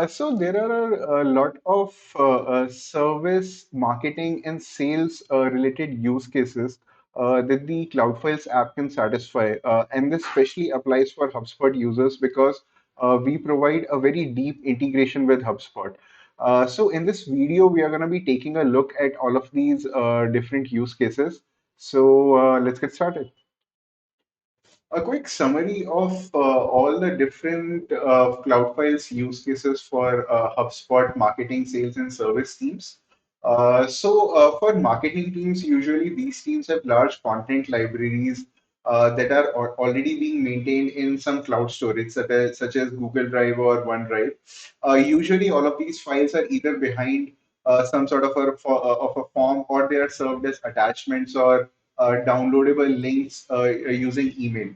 So there are a lot of service, marketing, and sales related use cases that the CloudFiles app can satisfy, and this especially applies for HubSpot users because we provide a very deep integration with HubSpot. So in this video, we are going to be taking a look at all of these different use cases. So let's get started. A quick summary of all the different CloudFiles use cases for HubSpot marketing, sales, and service teams. For marketing teams, usually these teams have large content libraries that are already being maintained in some cloud storage, such as Google Drive or OneDrive. Usually, all of these files are either behind some sort of a form, or they are served as attachments or downloadable links using email.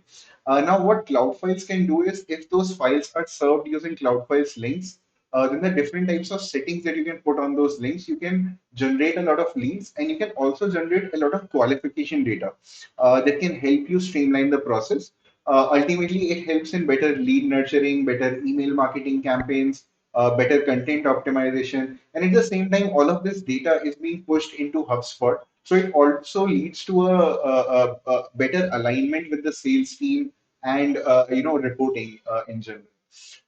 Now, what Cloud Files can do is if those files are served using Cloud Files links, then the different types of settings that you can put on those links, you can generate a lot of leads, and you can also generate a lot of qualification data that can help you streamline the process. Ultimately, it helps in better lead nurturing, better email marketing campaigns, better content optimization, and at the same time, all of this data is being pushed into HubSpot. So it also leads to a better alignment with the sales team and reporting in general.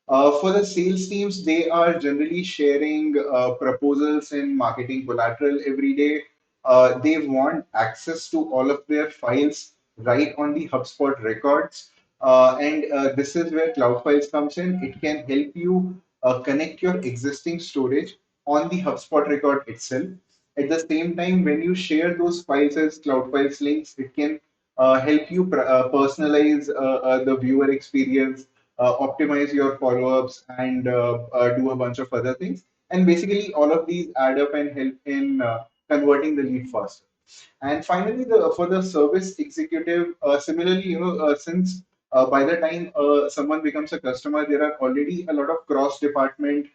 For the sales teams, they are generally sharing proposals and marketing collateral every day. They want access to all of their files right on the HubSpot records. And this is where Cloud Files comes in. It can help you connect your existing storage on the HubSpot record itself. At the same time, when you share those files as Cloud Files links, it can help you personalize the viewer experience, optimize your follow-ups, and do a bunch of other things. And basically, all of these add up and help in converting the lead faster. And finally, for the service executive, similarly, since by the time someone becomes a customer, there are already a lot of cross-department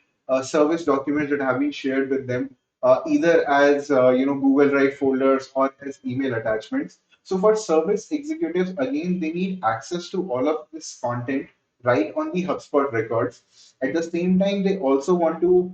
service documents that have been shared with them, either as Google Drive folders or as email attachments. So for service executives, again, they need access to all of this content right on the HubSpot records. At the same time, they also want to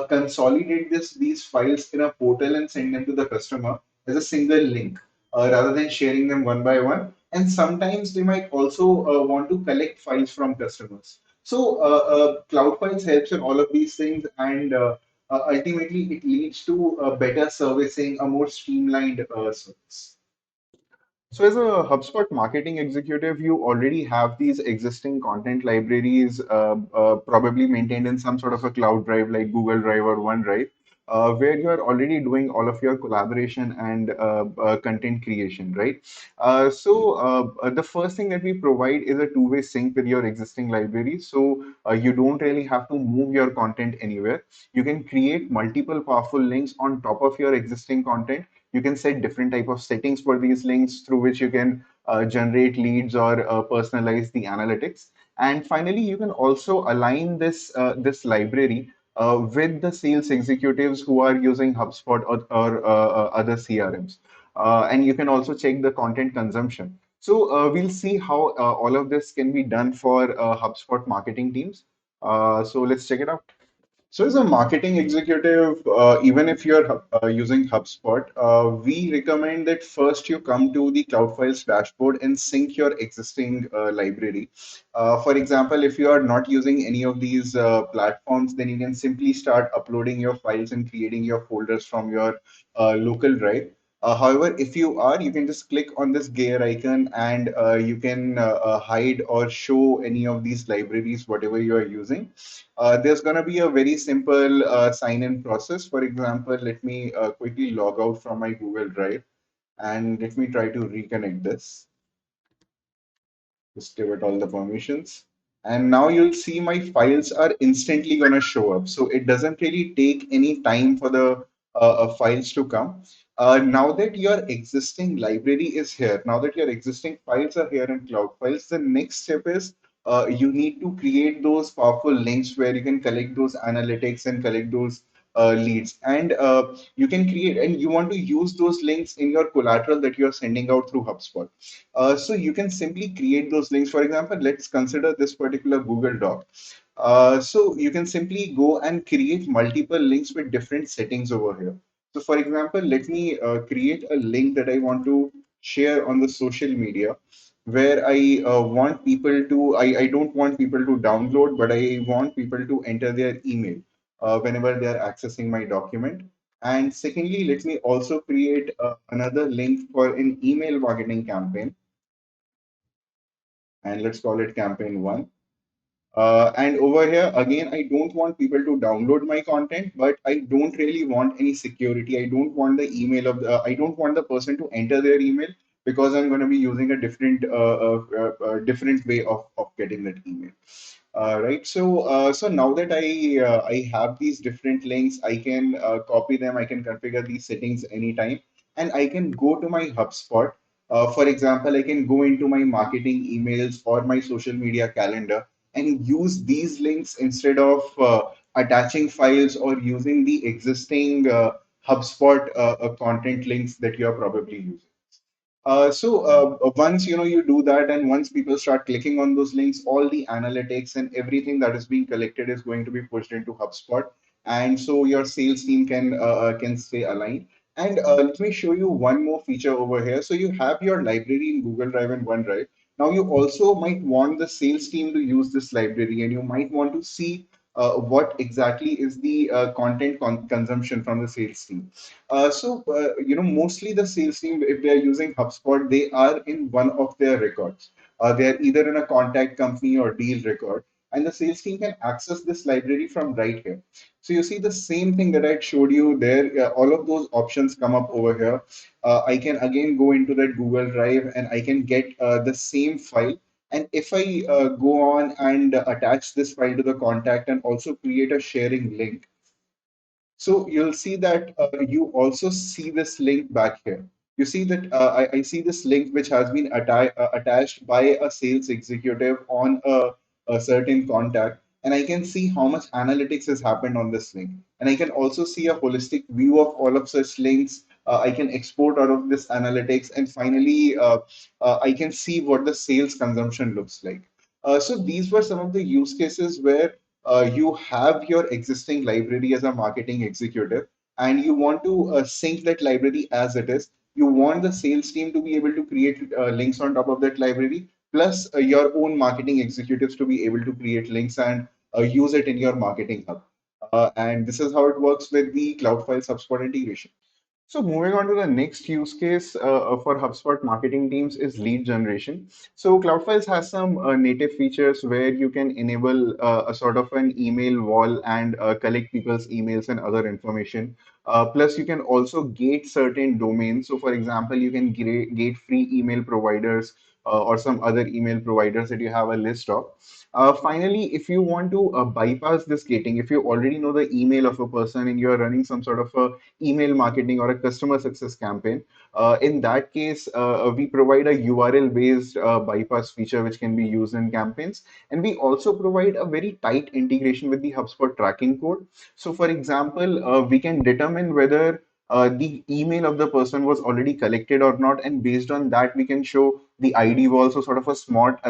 consolidate these files in a portal and send them to the customer as a single link rather than sharing them one by one. And sometimes they might also want to collect files from customers. So Cloud Files helps in all of these things, and ultimately it leads to better servicing, a more streamlined service. So, as a HubSpot marketing executive, you already have these existing content libraries, probably maintained in some sort of a cloud drive like Google Drive or OneDrive, where you are already doing all of your collaboration and content creation, right? The first thing that we provide is a two-way sync with your existing library. So, you don't really have to move your content anywhere. You can create multiple powerful links on top of your existing content. You can set different type of settings for these links through which you can generate leads or personalize the analytics. And finally, you can also align this library with the sales executives who are using HubSpot or other CRMs. And you can also check the content consumption. So we'll see how all of this can be done for HubSpot marketing teams. So let's check it out. So, as a marketing executive, even if you're using HubSpot, we recommend that first you come to the Cloud Files dashboard and sync your existing library. For example, if you are not using any of these platforms, then you can simply start uploading your files and creating your folders from your local drive. However, if you are, you can just click on this gear icon and you can hide or show any of these libraries, whatever you are using. There's going to be a very simple sign-in process. For example, let me quickly log out from my Google Drive and let me try to reconnect this. Just give it all the permissions. And now you'll see my files are instantly going to show up. So it doesn't really take any time for the files to come. Now that your existing library is here, now that your existing files are here in Cloud Files, the next step is you need to create those powerful links where you can collect those analytics and collect those leads. And you can create, and you want to use those links in your collateral that you're sending out through HubSpot. So you can simply create those links. For example, let's consider this particular Google Doc. So you can simply go and create multiple links with different settings over here. So for example, let me create a link that I want to share on the social media where I want people to, I don't want people to download, but I want people to enter their email whenever they are accessing my document. And secondly, let me also create another link for an email marketing campaign, and let's call it campaign one. And over here, again, I don't want people to download my content, but I don't really want any security. I don't want the email of the, I don't want the person to enter their email because I'm going to be using a different way of getting that email. Right. So now that I have these different links, I can copy them. I can configure these settings anytime, and I can go to my HubSpot. For example, I can go into my marketing emails or my social media calendar and use these links instead of attaching files or using the existing HubSpot content links that you are probably using. Once you do that, and once people start clicking on those links, all the analytics and everything that is being collected is going to be pushed into HubSpot, and so your sales team can stay aligned. And let me show you one more feature over here. So you have your library in Google Drive and OneDrive. Now you also might want the sales team to use this library, and you might want to see what exactly is the content consumption from the sales team. Mostly the sales team, if they are using HubSpot, they are in one of their records. They are either in a contact company or deal record, and the sales team can access this library from right here. So you see the same thing that I showed you there. All of those options come up over here. I can again go into that Google Drive and I can get the same file. And if I go on and attach this file to the contact and also create a sharing link, so you'll see that you also see this link back here. You see that I see this link which has been attached by a sales executive on a certain contact, and I can see how much analytics has happened on this link. And I can also see a holistic view of all of such links. I can export out of this analytics, and finally, I can see what the sales consumption looks like. So these were some of the use cases where you have your existing library as a marketing executive and you want to sync that library as it is. You want the sales team to be able to create links on top of that library, plus your own marketing executives to be able to create links and use it in your marketing hub. And this is how it works with the Cloud Files HubSpot integration. So moving on to the next use case for HubSpot marketing teams is lead generation. So CloudFiles has some native features where you can enable a sort of an email wall and collect people's emails and other information. Plus, you can also gate certain domains. So, for example, you can gate free email providers or some other email providers that you have a list of. Finally, if you want to bypass this gating, if you already know the email of a person and you're running some sort of a email marketing or a customer success campaign. In that case, we provide a URL based bypass feature which can be used in campaigns. And we also provide a very tight integration with the HubSpot tracking code. So, for example, we can determine whether the email of the person was already collected or not, and based on that, we can show the ID wall, so sort of a smart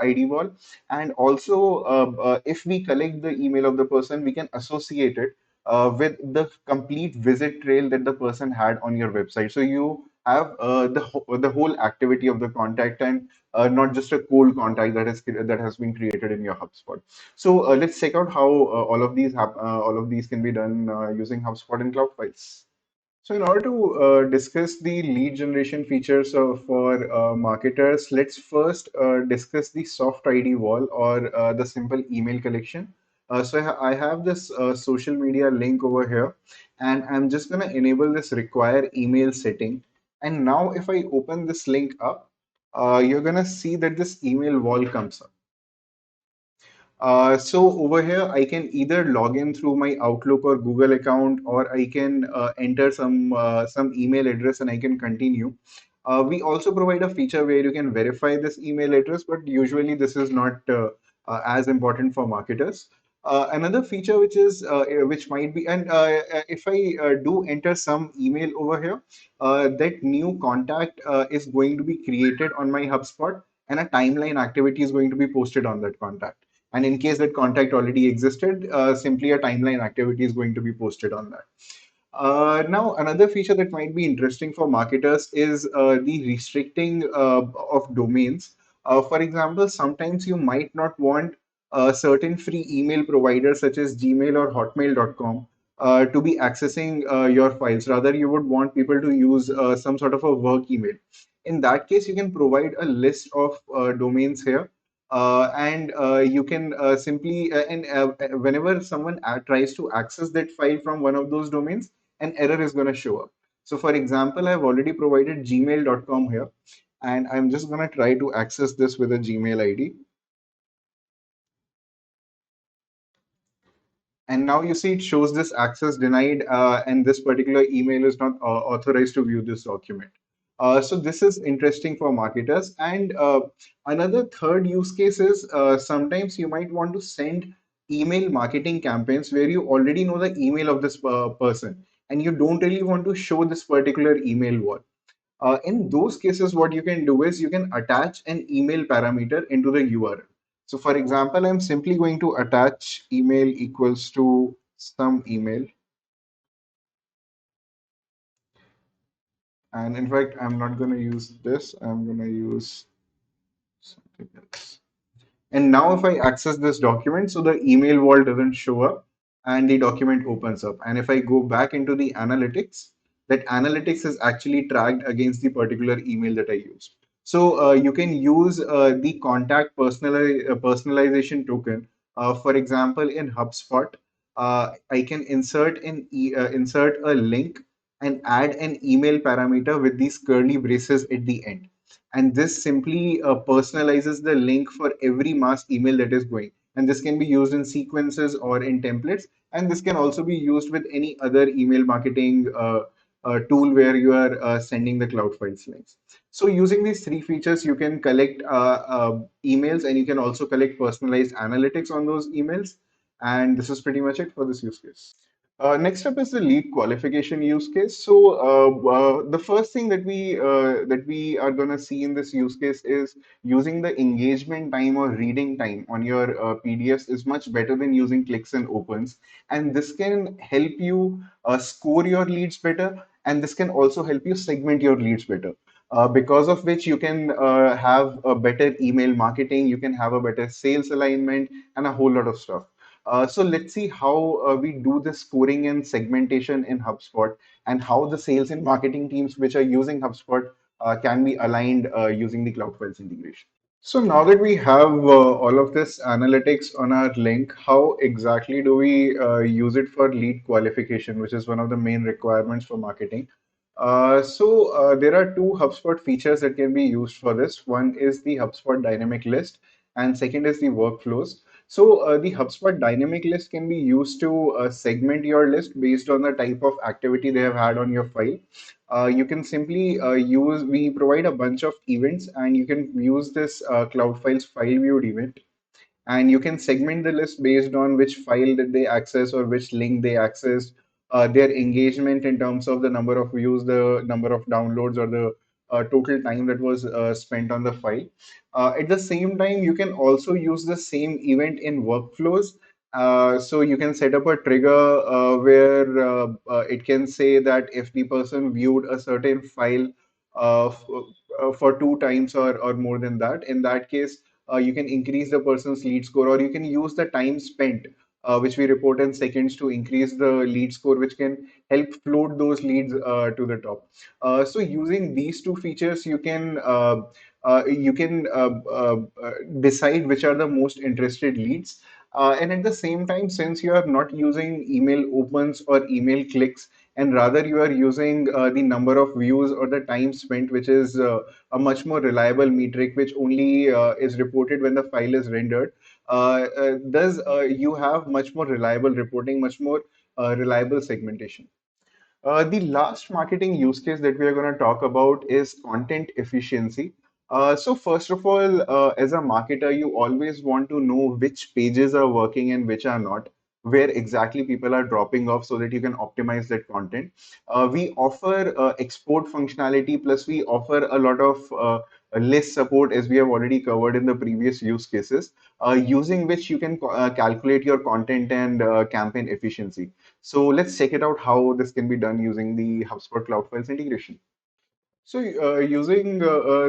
ID wall. And also, if we collect the email of the person, we can associate it with the complete visit trail that the person had on your website. So you have the whole activity of the contact and not just a cold contact that has been created in your HubSpot. So let's check out how all of these can be done using HubSpot and Cloud Files. So, in order to discuss the lead generation features for marketers, let's first discuss the soft ID wall or the simple email collection. I have this social media link over here, and I'm just going to enable this require email setting. And now, if I open this link up, you're going to see that this email wall comes up. So over here, I can either log in through my Outlook or Google account, or I can enter some email address and I can continue. We also provide a feature where you can verify this email address, but usually this is not as important for marketers. Another feature which might be, and if I do enter some email over here, that new contact is going to be created on my HubSpot, and a timeline activity is going to be posted on that contact. And in case that contact already existed, simply a timeline activity is going to be posted on that. Now, another feature that might be interesting for marketers is the restricting of domains. For example, sometimes you might not want certain free email providers such as Gmail or Hotmail.com to be accessing your files. Rather, you would want people to use some sort of a work email. In that case, you can provide a list of domains here. And you can simply and whenever someone tries to access that file from one of those domains, an error is going to show up. So for example, I've already provided gmail.com here, and I'm just going to try to access this with a Gmail ID. And now you see it shows this access denied, and this particular email is not authorized to view this document. So this is interesting for marketers. And another third use case is sometimes you might want to send email marketing campaigns where you already know the email of this person, and you don't really want to show this particular email wall. In those cases, what you can do is you can attach an email parameter into the URL. So for example, I'm simply going to attach email equals to some email. And in fact, I'm not going to use this. I'm going to use something else. And now if I access this document, so the email wall doesn't show up and the document opens up. And if I go back into the analytics, that analytics is actually tracked against the particular email that I used. So you can use the contact personalization token. For example, in HubSpot, I can insert a link and add an email parameter with these curly braces at the end, and this simply personalizes the link for every mass email that is going, and this can be used in sequences or in templates, and this can also be used with any other email marketing tool where you are sending the cloud files links. So using these three features, you can collect emails, and you can also collect personalized analytics on those emails, and this is pretty much it for this use case. Next up is the lead qualification use case. So the first thing that we are going to see in this use case is using the engagement time or reading time on your PDFs is much better than using clicks and opens, and this can help you score your leads better, and this can also help you segment your leads better. Because of which you can have a better email marketing, you can have a better sales alignment, and a whole lot of stuff. So let's see how we do the scoring and segmentation in HubSpot, and how the sales and marketing teams which are using HubSpot can be aligned using the Cloud Files integration. So now that we have all of this analytics on our link, how exactly do we use it for lead qualification, which is one of the main requirements for marketing? There are two HubSpot features that can be used for this. One is the HubSpot dynamic list, and second is the workflows. So the HubSpot dynamic list can be used to segment your list based on the type of activity they have had on your file. You can simply we provide a bunch of events, and you can use this Cloud Files file viewed event, and you can segment the list based on which file that they access or which link they accessed, their engagement in terms of the number of views, the number of downloads, or the total time that was spent on the file. At the same time, you can also use the same event in workflows. So you can set up a trigger where it can say that if the person viewed a certain file for two times or more than that, in that case, you can increase the person's lead score, or you can use the time spent, which we report in seconds, to increase the lead score, which can help float those leads to the top. So using these two features, you can decide which are the most interested leads. And at the same time, since you are not using email opens or email clicks, and rather you are using the number of views or the time spent, which is a much more reliable metric, which only is reported when the file is rendered. Thus, you have much more reliable reporting, much more reliable segmentation. The last marketing use case that we are going to talk about is content efficiency. So first of all, as a marketer, you always want to know which pages are working and which are not, where exactly people are dropping off, so that you can optimize that content. We offer export functionality, plus we offer a lot of list support, as we have already covered in the previous use cases, using which you can calculate your content and campaign efficiency. So let's check it out how this can be done using the HubSpot Cloud Files integration. So, using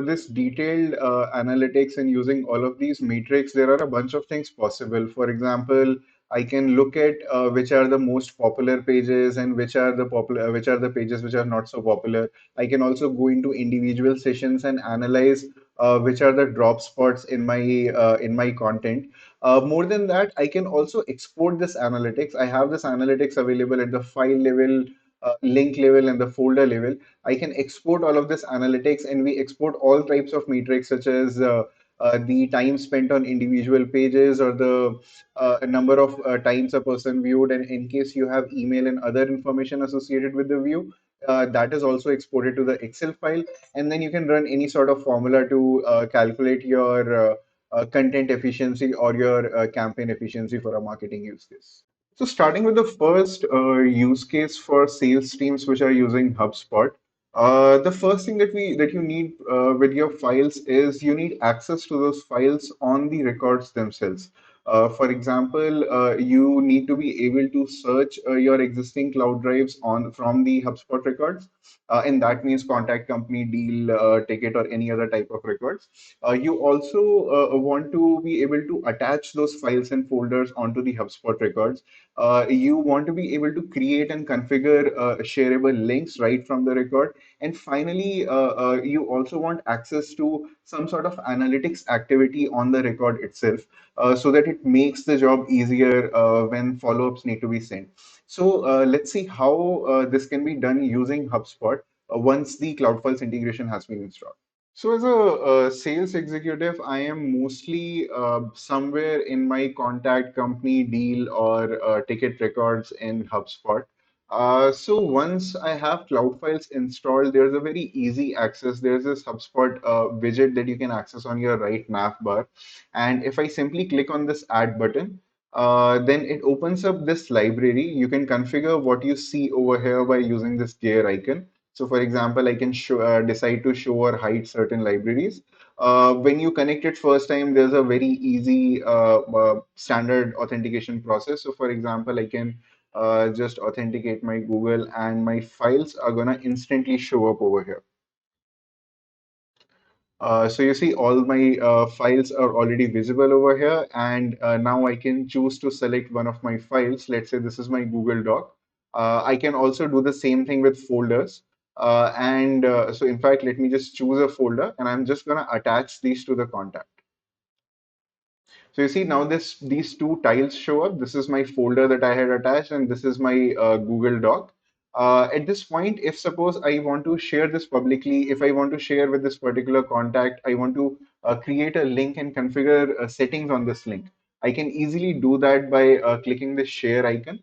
this detailed analytics and using all of these metrics, there are a bunch of things possible. For example, I can look at which are the most popular pages and which are the pages which are not so popular. I can also go into individual sessions and analyze which are the drop spots in my content. More than that, I can also export this analytics. I have this analytics available at the file level, link level, and the folder level. I can export all of this analytics, and we export all types of metrics such as the time spent on individual pages or the number of times a person viewed. And in case you have email and other information associated with the view, that is also exported to the Excel file. And then you can run any sort of formula to calculate your content efficiency or your campaign efficiency for a marketing use case. So starting with the first use case for sales teams which are using HubSpot, the first thing that you need with your files is you need access to those files on the records themselves. For example, you need to be able to search your existing cloud drives on from the HubSpot records, and that means contact, company, deal, ticket, or any other type of records. You also want to be able to attach those files and folders onto the HubSpot records. You want to be able to create and configure shareable links right from the record. And finally, you also want access to some sort of analytics activity on the record itself, so that it makes the job easier when follow-ups need to be sent. So let's see how this can be done using HubSpot once the Cloud Files integration has been installed. So, as a sales executive, I am mostly somewhere in my contact, company, deal, or ticket records in HubSpot. So once I have Cloud Files installed, there's a very easy access. There's this HubSpot widget that you can access on your right nav bar. And if I simply click on this add button, then it opens up this library. You can configure what you see over here by using this gear icon. So for example, I can decide to show or hide certain libraries. When you connect it first time, there's a very easy standard authentication process. So for example, I can just authenticate my Google and my files are gonna instantly show up over here. So you see all my files are already visible over here, and now I can choose to select one of my files. Let's say this is my Google Doc. I can also do the same thing with folders. So in fact, let me just choose a folder and I'm just gonna attach these to the contact. So you see now these two tiles show up. This is my folder that I had attached, and this is my Google Doc. At this point, if suppose I want to share this publicly, if I want to share with this particular contact, I want to create a link and configure settings on this link. I can easily do that by clicking the share icon.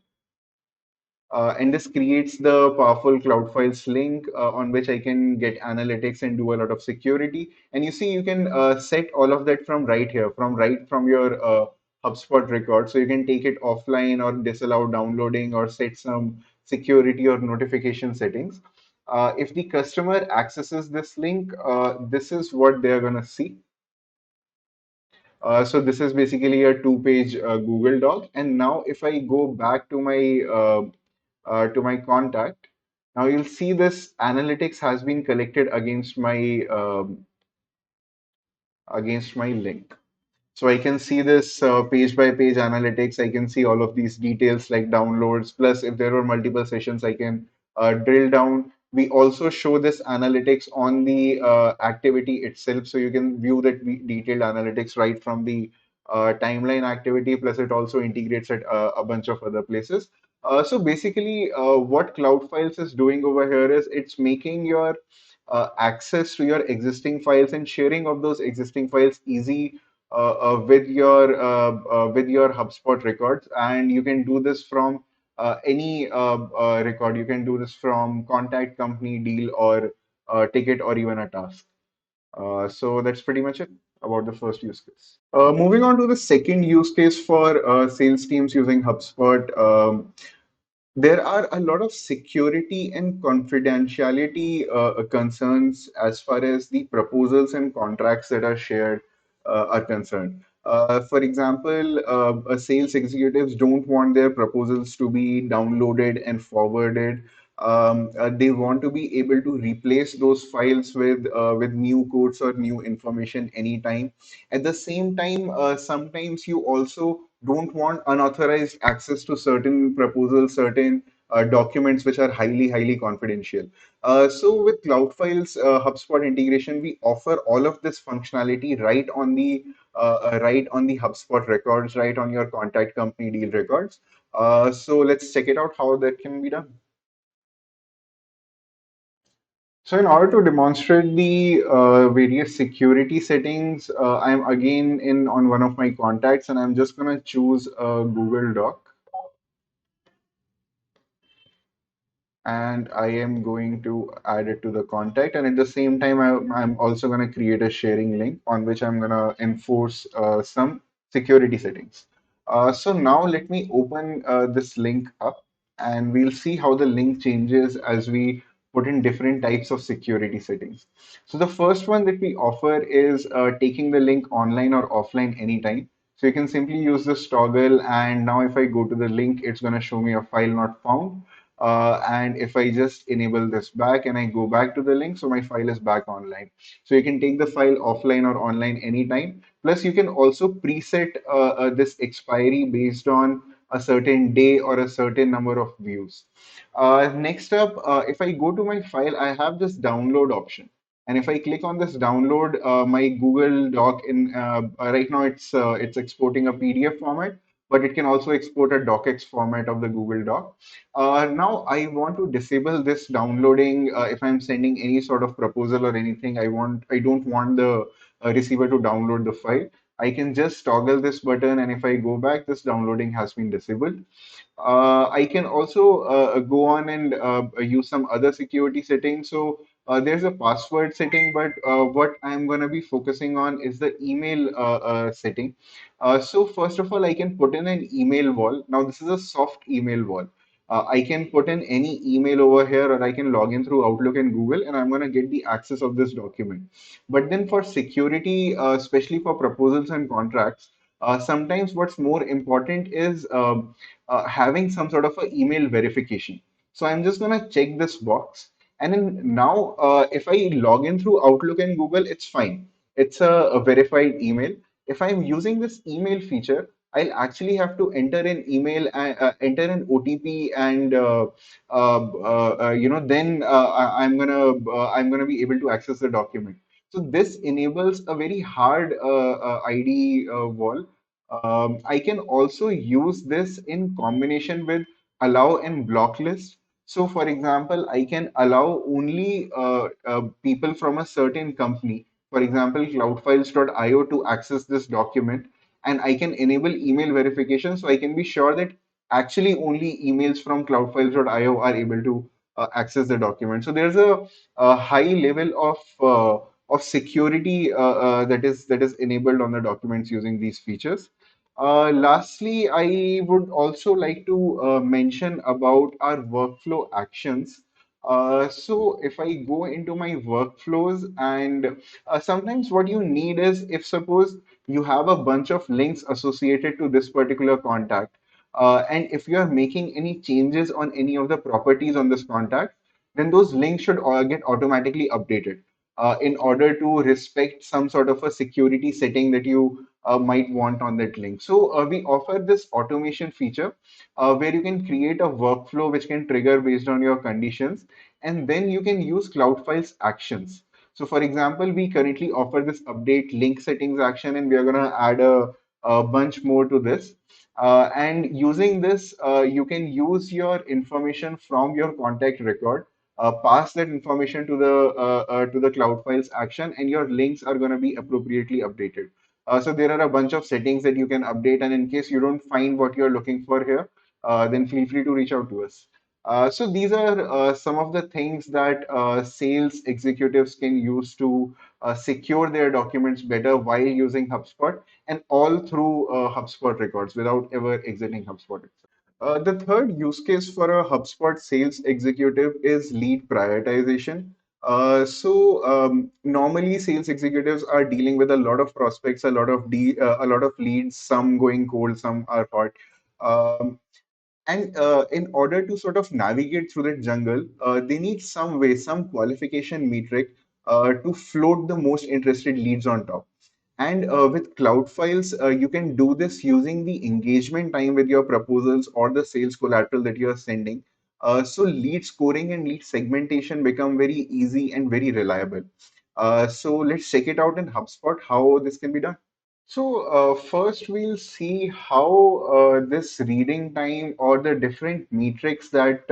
And this creates the powerful Cloud Files link on which I can get analytics and do a lot of security. And you see, you can set all of that from right here, from your HubSpot record. So you can take it offline or disallow downloading or set some security or notification settings. If the customer accesses this link, this is what they're going to see. So this is basically a two-page Google Doc. And now if I go back to my contact, now you'll see this analytics has been collected against my link. So I can see this page by page analytics. I can see all of these details like downloads. Plus, if there were multiple sessions, I can drill down. We also show this analytics on the activity itself. So you can view that detailed analytics right from the timeline activity. Plus, it also integrates at a bunch of other places. So basically, what Cloud Files is doing over here is it's making your access to your existing files and sharing of those existing files easy with your HubSpot records, and you can do this from any record. You can do this from contact, company, deal, or ticket, or even a task. So that's pretty much it about the first use case. Moving on to the second use case for sales teams using HubSpot. There are a lot of security and confidentiality concerns as far as the proposals and contracts that are shared are concerned. For example, sales executives don't want their proposals to be downloaded and forwarded. They want to be able to replace those files with new codes or new information anytime. At the same time, sometimes you also don't want unauthorized access to certain proposals, certain documents which are highly confidential. So with CloudFiles HubSpot integration, we offer all of this functionality right on the HubSpot records, right on your contact company deal records. So let's check it out how that can be done. So in order to demonstrate the various security settings, I'm again in on one of my contacts, and I'm just going to choose a Google Doc. And I am going to add it to the contact. And at the same time, I'm also going to create a sharing link on which I'm going to enforce some security settings. So now let me open this link up and we'll see how the link changes as we put in different types of security settings. So the first one that we offer is taking the link online or offline anytime. So you can simply use this toggle, and now if I go to the link, it's going to show me a file not found. And if I just enable this back and I go back to the link, so my file is back online. So you can take the file offline or online anytime. Plus, you can also preset this expiry based on a certain day or a certain number of views. Next up, if I go to my file, I have this download option. And if I click on this download, my Google Doc in right now it's exporting a PDF format, but it can also export a docx format of the Google Doc. Now I want to disable this downloading if I'm sending any sort of proposal or anything. I don't want the receiver to download the file. I can just toggle this button, and if I go back, this downloading has been disabled. I can also go on and use some other security settings. So there's a password setting, but what I'm going to be focusing on is the email setting. So first of all, I can put in an email wall. Now this is a soft email wall. I can put in any email over here, or I can log in through Outlook and Google, and I'm going to get the access of this document. But then for security, especially for proposals and contracts, sometimes what's more important is having some sort of a email verification. So I'm just going to check this box. And then now, if I log in through Outlook and Google, it's fine. It's a verified email. If I'm using this email feature, I'll actually have to enter an email, enter an OTP, and then I'm gonna be able to access the document. So this enables a very hard ID wall. I can also use this in combination with allow and block list. So, for example, I can allow only people from a certain company, for example, cloudfiles.io, to access this document, and I can enable email verification so I can be sure that actually only emails from cloudfiles.io are able to access the document. So there's a high level of security that is enabled on the documents using these features. Lastly, I would also like to mention about our workflow actions. So if I go into my workflows, and sometimes what you need is, if suppose you have a bunch of links associated to this particular contact, and if you are making any changes on any of the properties on this contact, then those links should all get automatically updated in order to respect some sort of a security setting that you might want on that link. So we offer this automation feature where you can create a workflow which can trigger based on your conditions, and then you can use CloudFiles actions. So for example, we currently offer this update link settings action, and we are going to add a bunch more to this. And using this, you can use your information from your contact record, pass that information to the CloudFiles action, and your links are going to be appropriately updated. So there are a bunch of settings that you can update, and in case you don't find what you're looking for here, then feel free to reach out to us. So these are some of the things that sales executives can use to secure their documents better while using HubSpot, and all through HubSpot records without ever exiting HubSpot. The third use case for a HubSpot sales executive is lead prioritization. Normally sales executives are dealing with a lot of prospects, a lot of leads, some going cold, some are hot. Um, and in order to sort of navigate through that jungle, they need some way, some qualification metric to float the most interested leads on top. And with Cloud Files, you can do this using the engagement time with your proposals or the sales collateral that you are sending. So lead scoring and lead segmentation become very easy and very reliable. So let's check it out in HubSpot how this can be done. First we'll see how this reading time or the different metrics that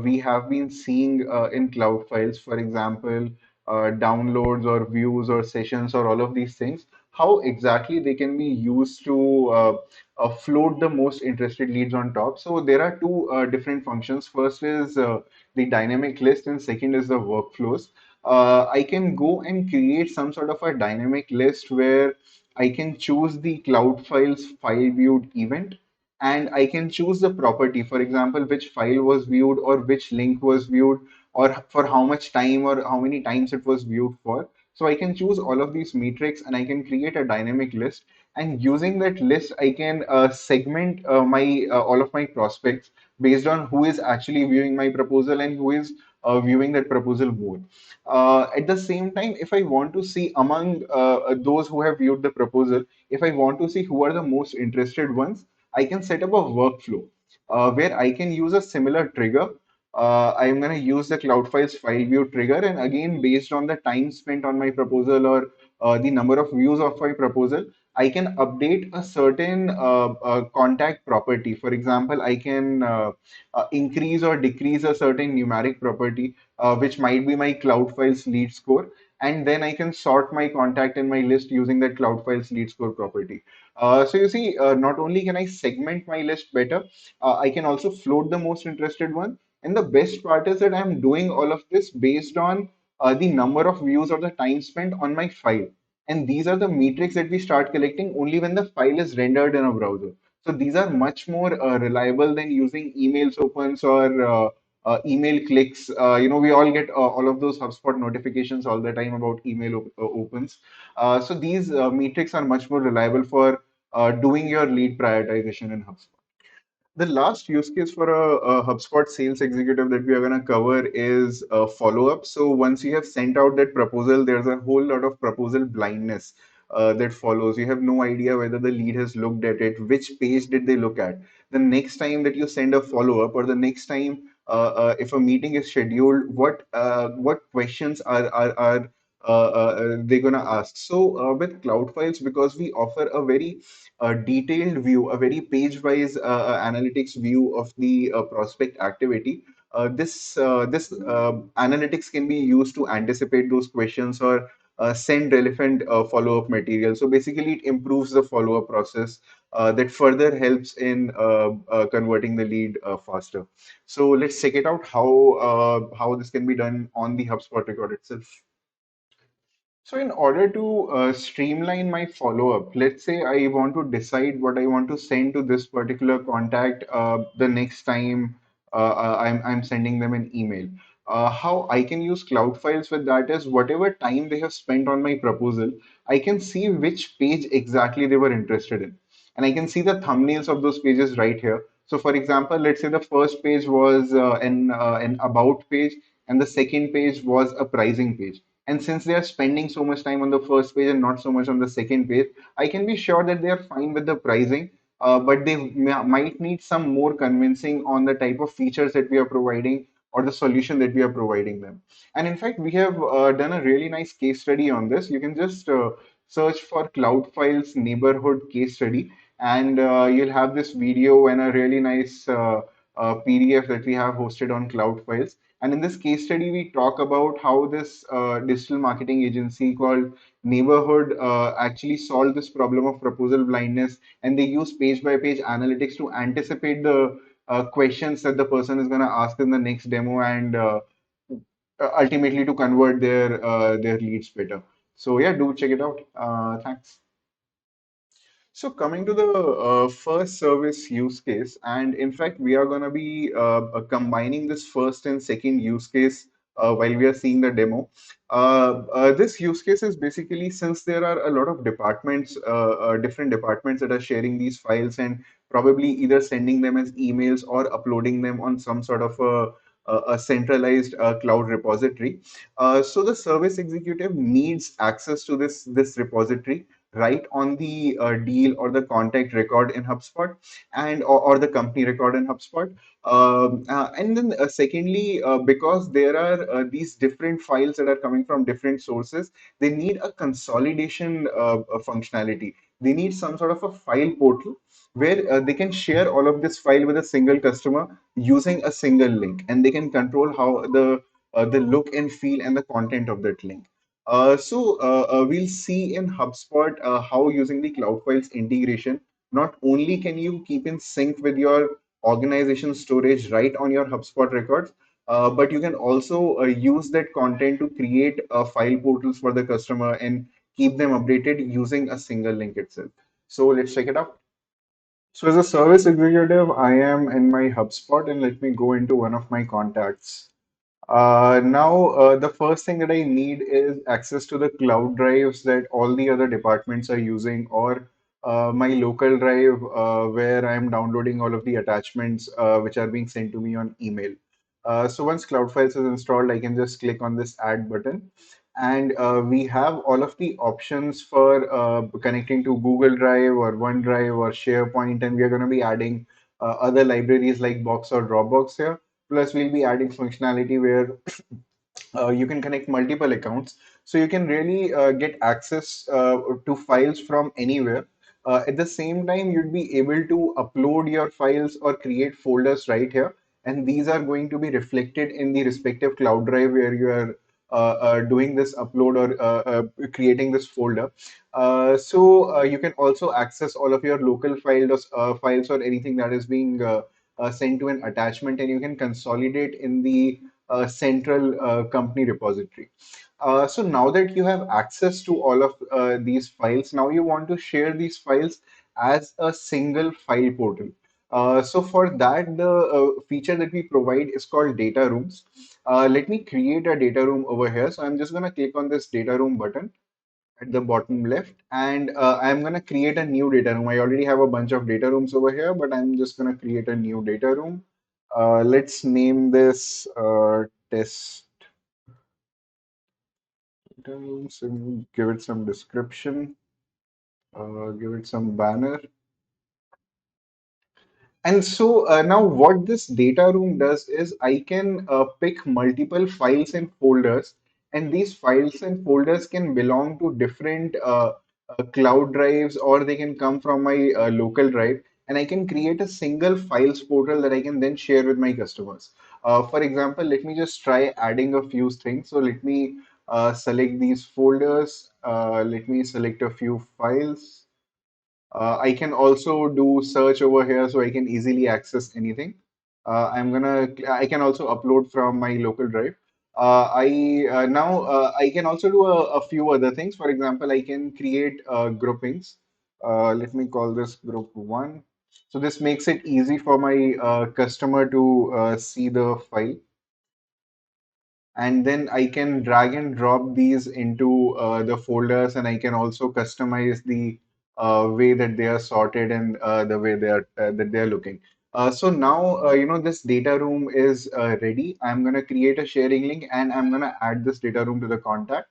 we have been seeing in Cloud Files, for example, downloads or views or sessions or all of these things, how exactly they can be used to float the most interested leads on top. So there are two different functions. First is the dynamic list, and second is the workflows. I can go and create some sort of a dynamic list where I can choose the Cloud Files file viewed event, and I can choose the property, for example, which file was viewed or which link was viewed or for how much time or how many times it was viewed for. So I can choose all of these metrics and I can create a dynamic list. And using that list, I can segment my all of my prospects based on who is actually viewing my proposal and who is viewing that proposal more. At the same time, if I want to see among those who have viewed the proposal, if I want to see who are the most interested ones, I can set up a workflow where I can use a similar trigger. I'm going to use the Cloud Files file view trigger, and again, based on the time spent on my proposal or the number of views of my proposal, I can update a certain contact property. For example, I can increase or decrease a certain numeric property, which might be my Cloud Files lead score. And then I can sort my contact in my list using that Cloud Files lead score property. So you see, not only can I segment my list better, I can also float the most interested one. And the best part is that I'm doing all of this based on the number of views or the time spent on my file. And these are the metrics that we start collecting only when the file is rendered in a browser. So these are much more reliable than using emails opens or email clicks. We all get all of those HubSpot notifications all the time about opens. So these metrics are much more reliable for doing your lead prioritization in HubSpot. The last use case for a HubSpot sales executive that we are going to cover is follow up. So once you have sent out that proposal, there's a whole lot of proposal blindness that follows. You have no idea whether the lead has looked at it, which page did they look at. The next time that you send a follow up, or the next time if a meeting is scheduled, what questions are they going to ask? So with Cloud Files, because we offer a very detailed view, a very page-wise analytics view of the prospect activity. This analytics can be used to anticipate those questions or send relevant follow-up material. So basically, it improves the follow-up process that further helps in converting the lead faster. So let's check it out how this can be done on the HubSpot record itself. So, in order to streamline my follow-up, let's say I want to decide what I want to send to this particular contact the next time I'm sending them an email. How I can use Cloud Files with that is whatever time they have spent on my proposal, I can see which page exactly they were interested in. And I can see the thumbnails of those pages right here. So, for example, let's say the first page was an about page, and the second page was a pricing page. And since they are spending so much time on the first page and not so much on the second page, I can be sure that they are fine with the pricing, but they might need some more convincing on the type of features that we are providing or the solution that we are providing them. And in fact, we have done a really nice case study on this. You can just search for Cloud Files neighborhood case study, and you'll have this video and a really nice PDF that we have hosted on Cloud Files. And in this case study, we talk about how this digital marketing agency called Neighborhood actually solved this problem of proposal blindness. And they use page by page analytics to anticipate the questions that the person is going to ask in the next demo and ultimately to convert their leads better. So yeah, do check it out. Thanks. So coming to the first service use case, and in fact, we are going to be combining this first and second use case while we are seeing the demo. This use case is basically, since there are a lot of departments, different departments that are sharing these files and probably either sending them as emails or uploading them on some sort of a centralized cloud repository. So the service executive needs access to this repository right on the deal or the contact record in HubSpot or the company record in HubSpot. And then secondly, because there are these different files that are coming from different sources, they need a consolidation functionality. They need some sort of a file portal where they can share all of this file with a single customer using a single link, and they can control how the look and feel and the content of that link. We'll see in HubSpot how using the Cloud Files integration, not only can you keep in sync with your organization storage right on your HubSpot records, but you can also use that content to create file portals for the customer and keep them updated using a single link itself. So let's check it out. So as a service executive, I am in my HubSpot and let me go into one of my contacts. The first thing that I need is access to the cloud drives that all the other departments are using, or my local drive where I'm downloading all of the attachments which are being sent to me on email. So once Cloud Files is installed, I can just click on this add button. And we have all of the options for connecting to Google Drive or OneDrive or SharePoint, and we are going to be adding other libraries like Box or Dropbox here. Plus, we'll be adding functionality where you can connect multiple accounts. So you can really get access to files from anywhere. At the same time, you'd be able to upload your files or create folders right here. And these are going to be reflected in the respective cloud drive where you are doing this upload or creating this folder. You can also access all of your local files or anything that is being sent to an attachment, and you can consolidate in the central company repository. So now that you have access to all of these files, now you want to share these files as a single file portal. So for that, the feature that we provide is called data rooms. Let me create a data room over here. So I'm just going to click on this data room button at the bottom left, and I'm going to create a new data room. I already have a bunch of data rooms over here, but I'm just going to create a new data room. Let's name this test data rooms and give it some description, give it some banner. And so now what this data room does is I can pick multiple files and folders, and these files and folders can belong to different cloud drives, or they can come from my local drive, and I can create a single files portal that I can then share with my customers. For example, let me just try adding a few things. So let me select these folders. Let me select a few files. I can also do search over here so I can easily access anything. I can also upload from my local drive. I can also do a few other things. For example, I can create groupings. Let me call this group one. So this makes it easy for my customer to see the file, and then I can drag and drop these into the folders, and I can also customize the way that they are sorted and the way they are looking. So now this data room is ready. I'm going to create a sharing link, and I'm going to add this data room to the contact.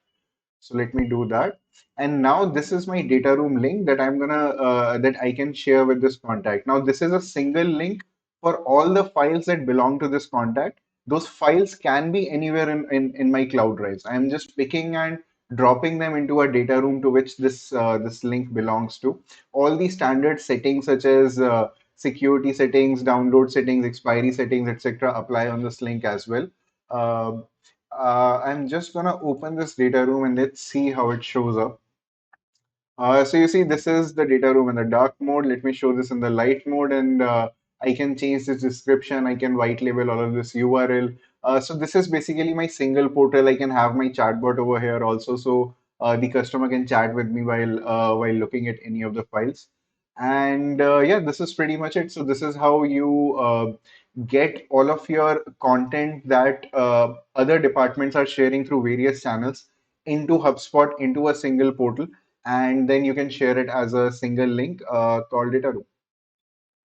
So let me do that. And now this is my data room link that that I can share with this contact. Now this is a single link for all the files that belong to this contact. Those files can be anywhere in my cloud drives. I'm just picking and dropping them into a data room to which this link belongs to. All the standard settings such as security settings, download settings, expiry settings, etc. apply on this link as well. Uh, I'm just gonna open this data room and let's see how it shows up. So you see, this is the data room in the dark mode. Let me show this in the light mode, and I can change this description. I can white label all of this URL. So this is basically my single portal. I can have my chatbot over here also, so the customer can chat with me while looking at any of the files. And yeah, this is pretty much it. So this is how you get all of your content that other departments are sharing through various channels into HubSpot, into a single portal, and then you can share it as a single link called it a.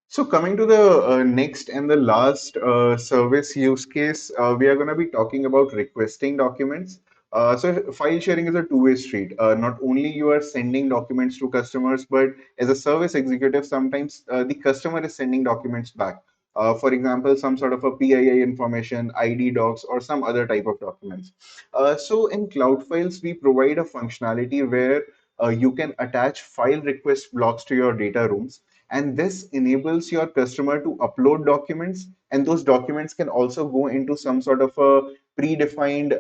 So coming to the next and the last service use case, we are going to be talking about requesting documents. So file sharing is a two-way street. Not only you are sending documents to customers, but as a service executive, sometimes the customer is sending documents back. For example, some sort of a PII information, ID docs, or some other type of documents. So in Cloud Files, we provide a functionality where you can attach file request blocks to your data rooms, and this enables your customer to upload documents, and those documents can also go into some sort of a predefined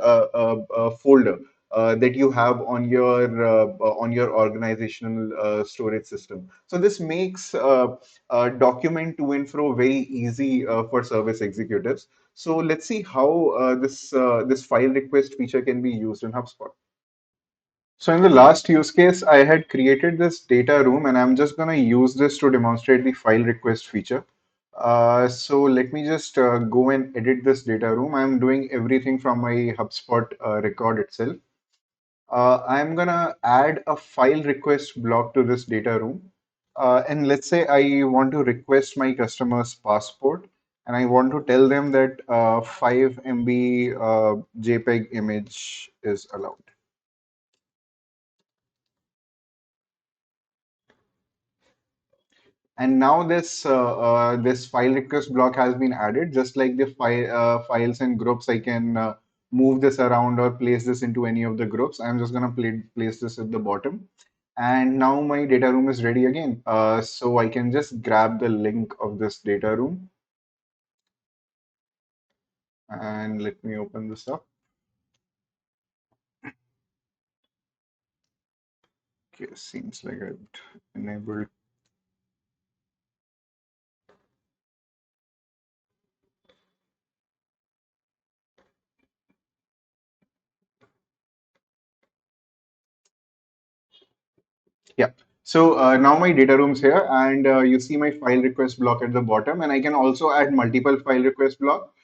folder that you have on your organizational storage system. So this makes document to and fro very easy for service executives. So let's see how this file request feature can be used in HubSpot. So in the last use case, I had created this data room, and I'm just going to use this to demonstrate the file request feature. So let me just go and edit this data room. I'm doing everything from my HubSpot record itself. I'm going to add a file request block to this data room. And let's say I want to request my customer's passport, and I want to tell them that 5 MB JPEG image is allowed. And now this file request block has been added. Just like the files and groups, I can move this around or place this into any of the groups. I'm just gonna place this at the bottom, and now my data room is ready again. So I can just grab the link of this data room, and let me open this up. Okay, seems like I've enabled. Yeah. So now my data room's here, and you see my file request block at the bottom, and I can also add multiple file request block.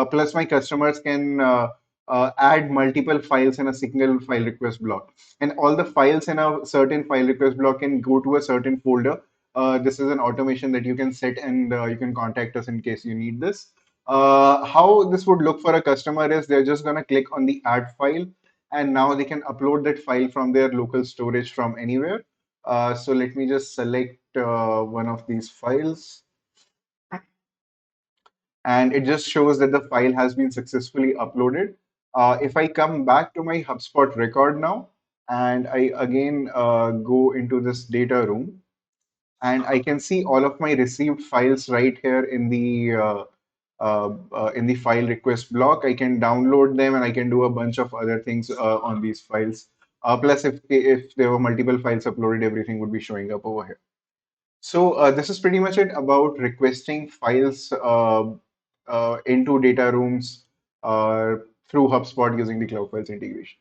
Plus, my customers can add multiple files in a single file request block, and all the files in a certain file request block can go to a certain folder. This is an automation that you can set, and you can contact us in case you need this. How this would look for a customer is they're just gonna click on the add file, and now they can upload that file from their local storage from anywhere. So let me just select one of these files, and it just shows that the file has been successfully uploaded. If I come back to my HubSpot record now, and I again go into this data room, and I can see all of my received files right here in the file request block. I can download them, and I can do a bunch of other things on these files. Plus, if there were multiple files uploaded, everything would be showing up over here. So this is pretty much it about requesting files into data rooms uh, through HubSpot using the Cloud Files integration.